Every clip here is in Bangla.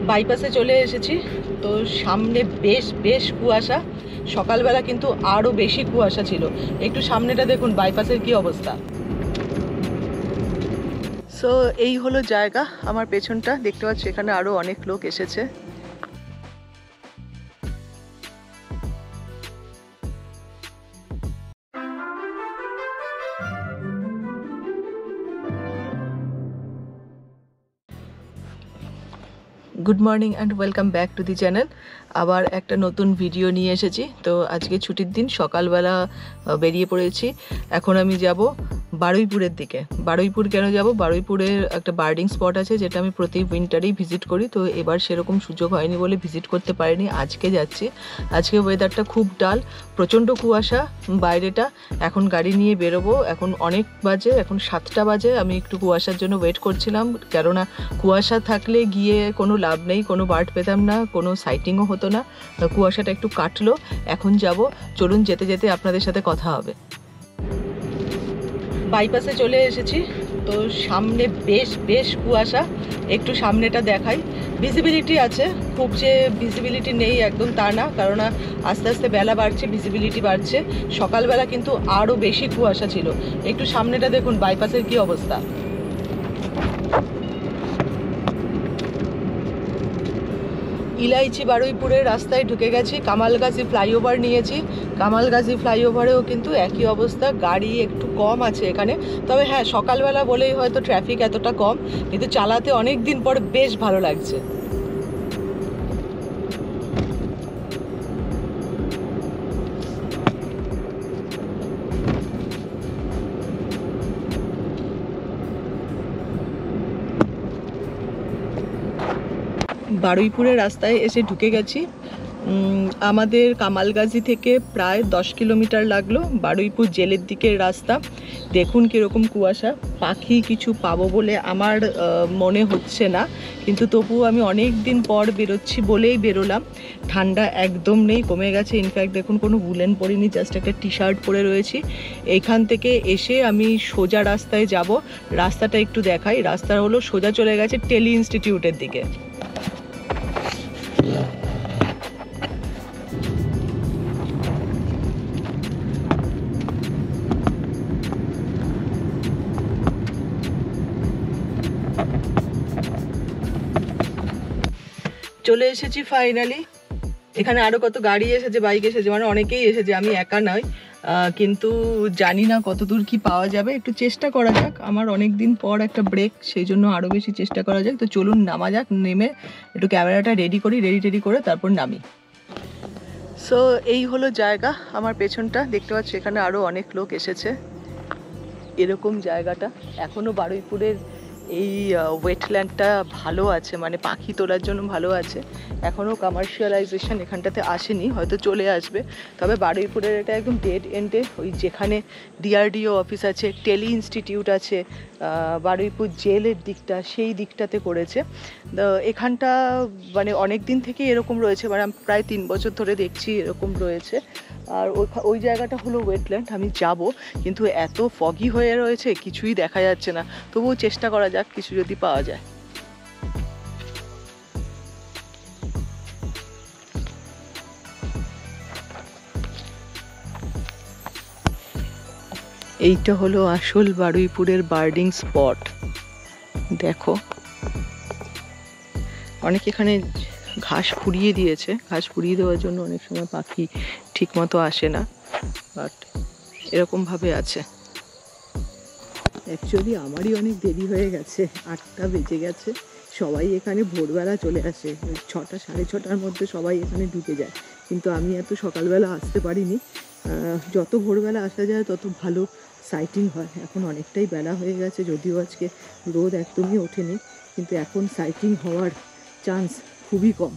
বাইপাসে চলে এসেছি। তো সামনে বেশ কুয়াশা, সকালবেলা কিন্তু আরও বেশি কুয়াশা ছিল। একটু সামনেটা দেখুন বাইপাসের কি অবস্থা। সো এই হলো জায়গা, আমার পেছনটা দেখতে পাচ্ছি, এখানে আরও অনেক লোক এসেছে। Good morning and welcome back to the channel. আবার একটা নতুন ভিডিও নিয়ে এসেছি। তো আজকে ছুটির দিন, সকালবেলা বেরিয়ে পড়েছি। এখন আমি যাব বারুইপুরের দিকে। বারুইপুর কেন যাব? বারুইপুরের একটা বার্ডিং স্পট আছে যেটা আমি প্রতি উইন্টারেই ভিজিট করি। তো এবার সেরকম সুযোগ হয়নি বলে ভিজিট করতে পারিনি, আজকে যাচ্ছি। আজকে ওয়েদারটা খুব ডাল, প্রচণ্ড কুয়াশা বাইরেটা। এখন গাড়ি নিয়ে বেরোবো, এখন অনেক বাজে, এখন 7টা বাজে। আমি একটু কুয়াশার জন্য ওয়েট করছিলাম, কেননা কুয়াশা থাকলে গিয়ে কোনো লাভ নেই, কোনো বার্ড পেতাম না, কোনো সাইটিংও হতো না। কুয়াশাটা একটু কাটলো, এখন যাব। চলুন যেতে যেতে আপনাদের সাথে কথা হবে। বাইপাসে চলে এসেছি। তো সামনে বেশ কুয়াশা, একটু সামনেটা দেখাই। ভিজিবিলিটি আছে, খুব যে ভিজিবিলিটি নেই একদম তা না, কারণ আস্তে আস্তে বেলা বাড়ছে, ভিজিবিলিটি বাড়ছে। সকালবেলা কিন্তু আরও বেশি কুয়াশা ছিল। একটু সামনেটা দেখুন বাইপাসের কি অবস্থা। ইলাইচি বারুইপুরের রাস্তায় ঢুকে গেছি, কামালগাছি ফ্লাইওভার নিয়েছি। কামালগাছি ফ্লাইওভারেও কিন্তু একই অবস্থা, গাড়ি একটু কম আছে এখানে। তবে হ্যাঁ, সকালবেলা বলেই হয়তো ট্রাফিক এতটা কম, কিন্তু চালাতে অনেক দিন পর বেশ ভালো লাগছে। বারুইপুরের রাস্তায় এসে ঢুকে গেছি। আমাদের কামালগাছি থেকে প্রায় 10 কিলোমিটার লাগলো বারুইপুর জেলের দিকের রাস্তা। দেখুন কীরকম কুয়াশা, পাখি কিছু পাবো বলে আমার মনে হচ্ছে না, কিন্তু তবুও আমি অনেক দিন পর বেরোচ্ছি বলেই বেরোলাম। ঠান্ডা একদম নেই, কমে গেছে। ইনফ্যাক্ট দেখুন কোনো উলেন পরিনি, জাস্ট একটা টি শার্ট পরে রয়েছি। এইখান থেকে এসে আমি সোজা রাস্তায় যাব। রাস্তাটা একটু দেখাই। রাস্তা হলো সোজা চলে গেছে টেলি ইনস্টিটিউটের দিকে। চলে এসেছি ফাইনালি। এখানে আরও কত গাড়ি এসেছে, বাইক এসেছে, মানে অনেকেই এসেছে, আমি একা নয়। কিন্তু জানি না কত দূর কি পাওয়া যাবে, একটু চেষ্টা করা যাক। আমার অনেক দিন পর একটা ব্রেক, সেই জন্য আরও বেশি চেষ্টা করা যাক। তো চলুন নামা যাক, নেমে একটু ক্যামেরাটা রেডি করি, রেডি করে তারপর নামি। সো এই হলো জায়গা, আমার পেছনটা দেখতে পাচ্ছি, এখানে আরও অনেক লোক এসেছে। এরকম জায়গাটা এখনও বারুইপুরের এই ওয়েটল্যান্ডটা ভালো আছে, মানে পাখি তোলার জন্য ভালো আছে। এখনও কমার্শিয়ালাইজেশন এখানটাতে আসেনি, হয়তো চলে আসবে। তবে বারুইপুরের এটা একদম ডেড এন্ডে, ওই যেখানে ডিআরডিও অফিস আছে, টেলি ইনস্টিটিউট আছে, বারুইপুর জেলের দিকটা, সেই দিকটাতে করেছে। এখানটা মানে অনেক দিন থেকে এরকম রয়েছে, মানে প্রায় 3 বছর ধরে দেখছি এরকম রয়েছে। আর ওই জায়গাটা হলো ওয়েটল্যান্ড। আমি যাব, কিন্তু এত ফগি হয়ে রয়েছে, কিছুই দেখা যাচ্ছে না। তবুও চেষ্টা করা যাক, কিছু যদি পাওয়া যায়। এইটা হলো আসল বারুইপুরের বার্ডিং স্পট। দেখো, অনেক এখানে ঘাস ফুরিয়ে দিয়েছে। ঘাস ফুরিয়ে দেওয়ার জন্য অনেক সময় পাখি ঠিক মতো আসে না, বাট এরকমভাবে আছে। অ্যাকচুয়ালি আমারই অনেক দেরি হয়ে গেছে, 8টা বেজে গেছে। সবাই এখানে ভোরবেলা চলে আসে, 6টা 6:30টার মধ্যে সবাই এখানে ঢুকে যায়। কিন্তু আমি এত সকালবেলা আসতে পারিনি। যত ভোরবেলা আসা যায় তত ভালো সাইটিং হয়। এখন অনেকটাই বেলা হয়ে গেছে, যদিও আজকে রোদ একদমই ওঠেনি, কিন্তু এখন সাইটিং হওয়ার চান্স খুবই কম।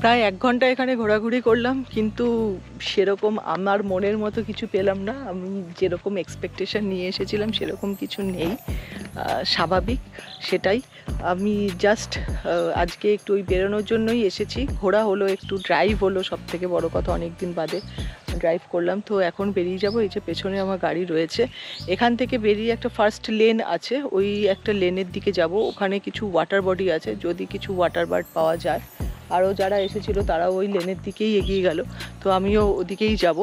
প্রায় 1 ঘন্টা এখানে ঘোরাঘুরি করলাম, কিন্তু সেরকম আমার মনের মতো কিছু পেলাম না। আমি যেরকম এক্সপেকটেশন নিয়ে এসেছিলাম সেরকম কিছু নেই, স্বাভাবিক সেটাই। আমি জাস্ট আজকে একটু ওই বেরোনোর জন্যই এসেছি। ঘোরা হলো, একটু ড্রাইভ হলো, সব থেকে বড় কথা অনেক দিন বাদে ড্রাইভ করলাম। তো এখন বেরিয়ে যাব। এই যে পেছনে আমার গাড়ি রয়েছে, এখান থেকে বেরিয়ে একটা ফার্স্ট লেন আছে, ওই একটা লেনের দিকে যাব। ওখানে কিছু ওয়াটার বডি আছে, যদি কিছু ওয়াটার বার্ড পাওয়া যায়। আরও যারা এসেছিল তারাও ওই লেনের দিকেই এগিয়ে গেল, তো আমিও ওদিকেই যাব।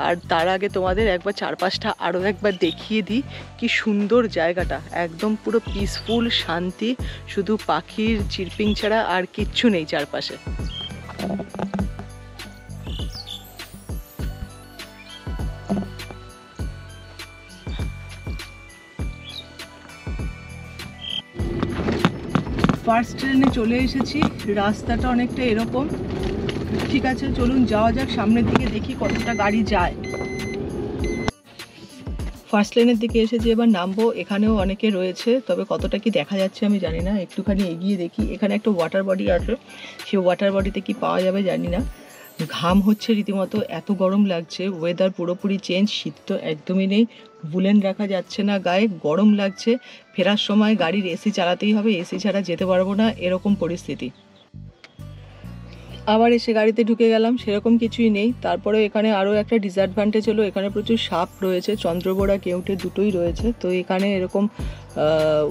আর তার আগে তোমাদের একবার চারপাশটা আরও একবার দেখিয়ে দিই। কি সুন্দর জায়গাটা, একদম পুরো পিসফুল, শান্তি, শুধু পাখির চিরপিং ছাড়া আর কিচ্ছু নেই চারপাশে। ফার্স্ট ট্রেনে চলে এসেছি, রাস্তাটা অনেকটা এরকম। ঠিক আছে, চলুন যাওয়া যাক সামনের দিকে, দেখি কতটা গাড়ি যায়। ফার্স্ট লেনের দিকে এসেছি, এবার নামবো। এখানেও অনেকে রয়েছে, তবে কতটা কি দেখা যাচ্ছে আমি জানি না, একটুখানি এগিয়ে দেখি। এখানে একটা ওয়াটার বডি আছে, সেই ওয়াটার বডিতে কি পাওয়া যাবে জানি না। ঘাম হচ্ছে রীতিমতো, এত গরম লাগছে, ওয়েদার পুরোপুরি চেঞ্জ, শীত তো একদমই নেই, বুলেন রাখা যাচ্ছে না গায়ে, গরম লাগছে। ফেরার সময় গাড়ির এসি চালাতেই হবে, এসি ছাড়া যেতে পারবো না, এরকম পরিস্থিতি। আবার এসে গাড়িতে ঢুকে গেলাম, সেরকম কিছুই নেই। তারপরে এখানে আরও একটা ডিসঅ্যাডভান্টেজ হলো, এখানে প্রচুর সাপ রয়েছে, চন্দ্রবোড়া কেউটে দুটোই রয়েছে। তো এখানে এরকম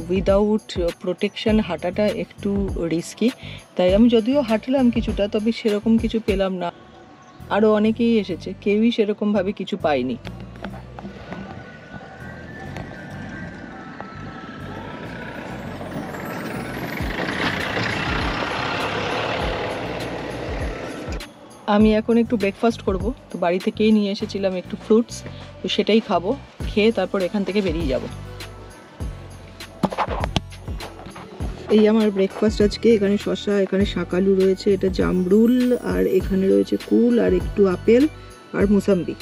উইদাউট প্রোটেকশন হাঁটাটা একটু রিস্কি, তাই আমি যদিও হাঁটলাম কিছুটা, তবে সেরকম কিছু পেলাম না। আরও অনেকেই এসেছে, কেউই সেরকমভাবে কিছু পায়নি। আমি এখন একটু ব্রেকফাস্ট করব, তো বাড়ি থেকেই নিয়ে এসেছিলাম একটু ফ্রুটস, তো সেটাই খাবো। খেয়ে তারপর এখান থেকে বেরিয়ে যাব। এই আমার ব্রেকফাস্ট আজকে। এখানে শসা, এখানে শাকালু রয়েছে, এটা জামরুল, আর এখানে রয়েছে কুল, আর একটু আপেল আর মোসাম্বি।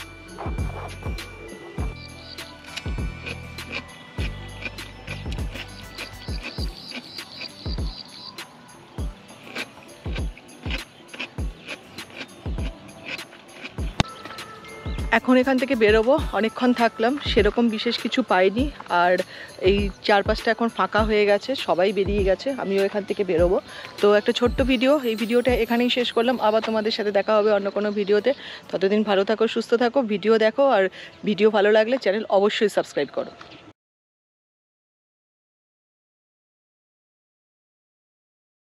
এখন এখান থেকে বেরোবো, অনেকক্ষণ থাকলাম, সেরকম বিশেষ কিছু পাইনি। আর এই চারপাশটা এখন ফাঁকা হয়ে গেছে, সবাই বেরিয়ে গেছে, আমিও এখান থেকে বেরোবো। তো একটা ছোট্ট ভিডিও, এই ভিডিওটা এখানেই শেষ করলাম। আবার তোমাদের সাথে দেখা হবে অন্য কোনো ভিডিওতে। ততদিন ভালো থাকো, সুস্থ থাকো, ভিডিও দেখো, আর ভিডিও ভালো লাগলে চ্যানেল অবশ্যই সাবস্ক্রাইব করো।